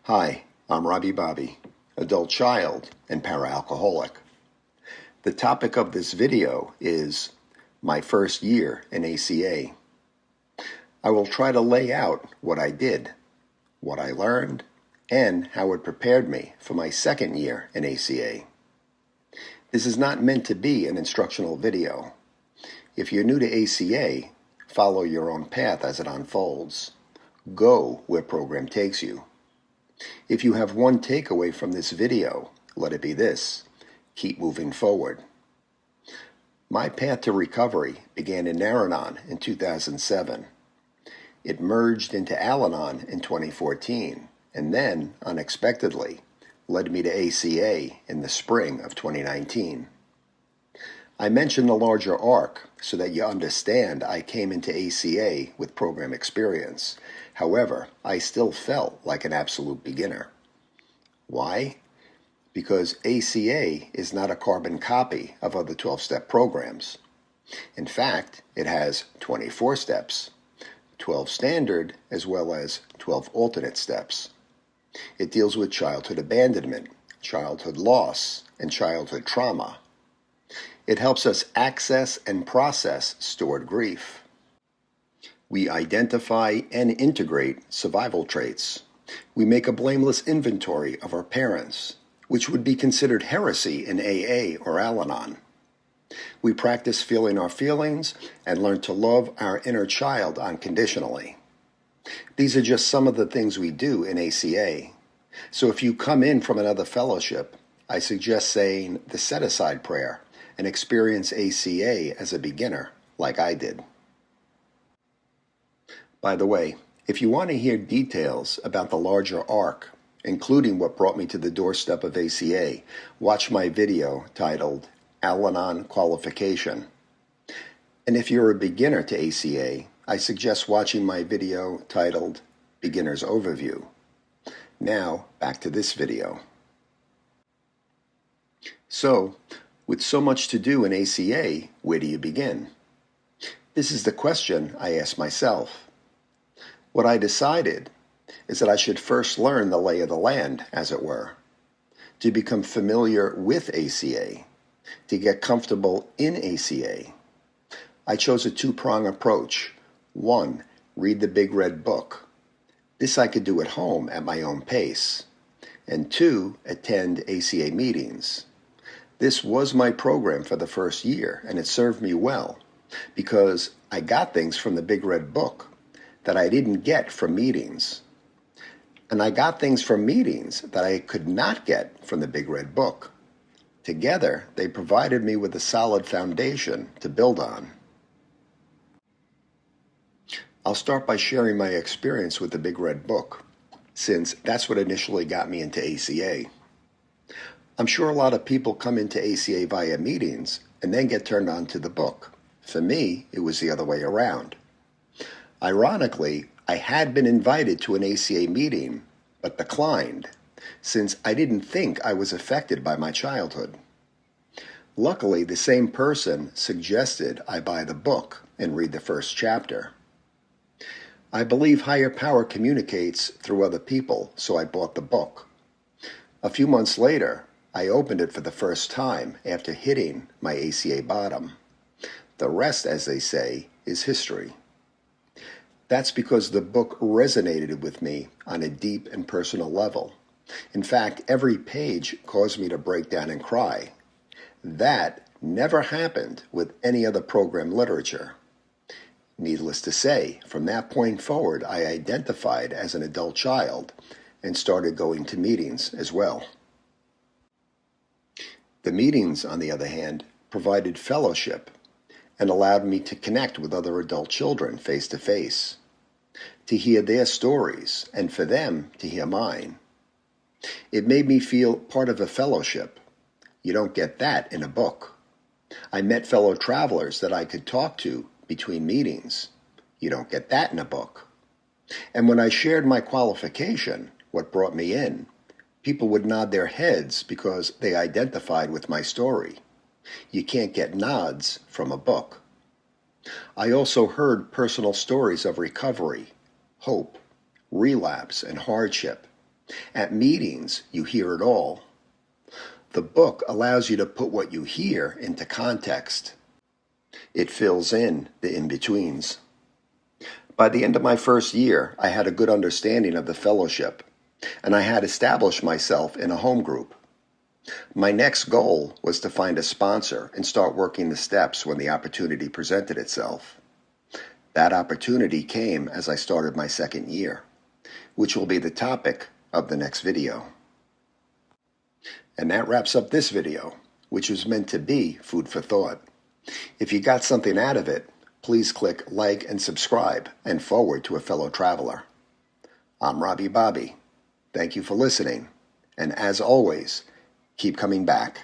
Hi, I'm Robby B, adult child and para-alcoholic. The topic of this video is my first year in ACA. I will try to lay out what I did, what I learned, and how it prepared me for my second year in ACA. This is not meant to be an instructional video. If you're new to ACA, follow your own path as it unfolds. Go where program takes you. If you have one takeaway from this video, let it be this: keep moving forward. My path to recovery began in Al-Anon in 2007. It merged into Al-Anon in 2014, and then, unexpectedly, led me to ACA in the spring of 2019. I mention the larger arc so that you understand I came into ACA with program experience. However, I still felt like an absolute beginner. Why? Because ACA is not a carbon copy of other 12-step programs. In fact, it has 24 steps, 12 standard as well as 12 alternate steps. It deals with childhood abandonment, childhood loss, and childhood trauma. It helps us access and process stored grief. We identify and integrate survival traits. We make a blameless inventory of our parents, which would be considered heresy in AA or Al-Anon. We practice feeling our feelings and learn to love our inner child unconditionally. These are just some of the things we do in ACA. So if you come in from another fellowship, I suggest saying the set-aside prayer and experience ACA as a beginner, like I did. By the way, if you want to hear details about the larger arc, including what brought me to the doorstep of ACA, watch my video titled Al-Anon Qualification. And if you're a beginner to ACA, I suggest watching my video titled Beginner's Overview. Now, back to this video. So, with so much to do in ACA, where do you begin? This is the question I ask myself. What I decided is that I should first learn the lay of the land, as it were, to become familiar with ACA, to get comfortable in ACA. I chose a two-prong approach. One, read the Big Red Book. This I could do at home at my own pace. And two, attend ACA meetings. This was my program for the first year, and it served me well, because I got things from the Big Red Book that I didn't get from meetings. And I got things from meetings that I could not get from the Big Red Book. Together, they provided me with a solid foundation to build on. I'll start by sharing my experience with the Big Red Book, since that's what initially got me into ACA. I'm sure a lot of people come into ACA via meetings and then get turned on to the book. For me, it was the other way around. Ironically, I had been invited to an ACA meeting, but declined, since I didn't think I was affected by my childhood. Luckily, the same person suggested I buy the book and read the first chapter. I believe higher power communicates through other people, so I bought the book. A few months later, I opened it for the first time after hitting my ACA bottom. The rest, as they say, is history. That's because the book resonated with me on a deep and personal level. In fact, every page caused me to break down and cry. That never happened with any other program literature. Needless to say, from that point forward, I identified as an adult child and started going to meetings as well. The meetings, on the other hand, provided fellowship and allowed me to connect with other adult children face to face, to hear their stories, and for them to hear mine. It made me feel part of a fellowship. You don't get that in a book. I met fellow travelers that I could talk to between meetings. You don't get that in a book. And when I shared my qualification, what brought me in, people would nod their heads because they identified with my story. You can't get nods from a book. I also heard personal stories of recovery, hope, relapse, and hardship. At meetings, you hear it all. The book allows you to put what you hear into context. It fills in the in-betweens. By the end of my first year, I had a good understanding of the fellowship, and I had established myself in a home group. My next goal was to find a sponsor and start working the steps when the opportunity presented itself. That opportunity came as I started my second year, which will be the topic of the next video. And that wraps up this video, which was meant to be food for thought. If you got something out of it, please click like and subscribe and forward to a fellow traveler. I'm Robby B. Thank you for listening, and as always, keep coming back.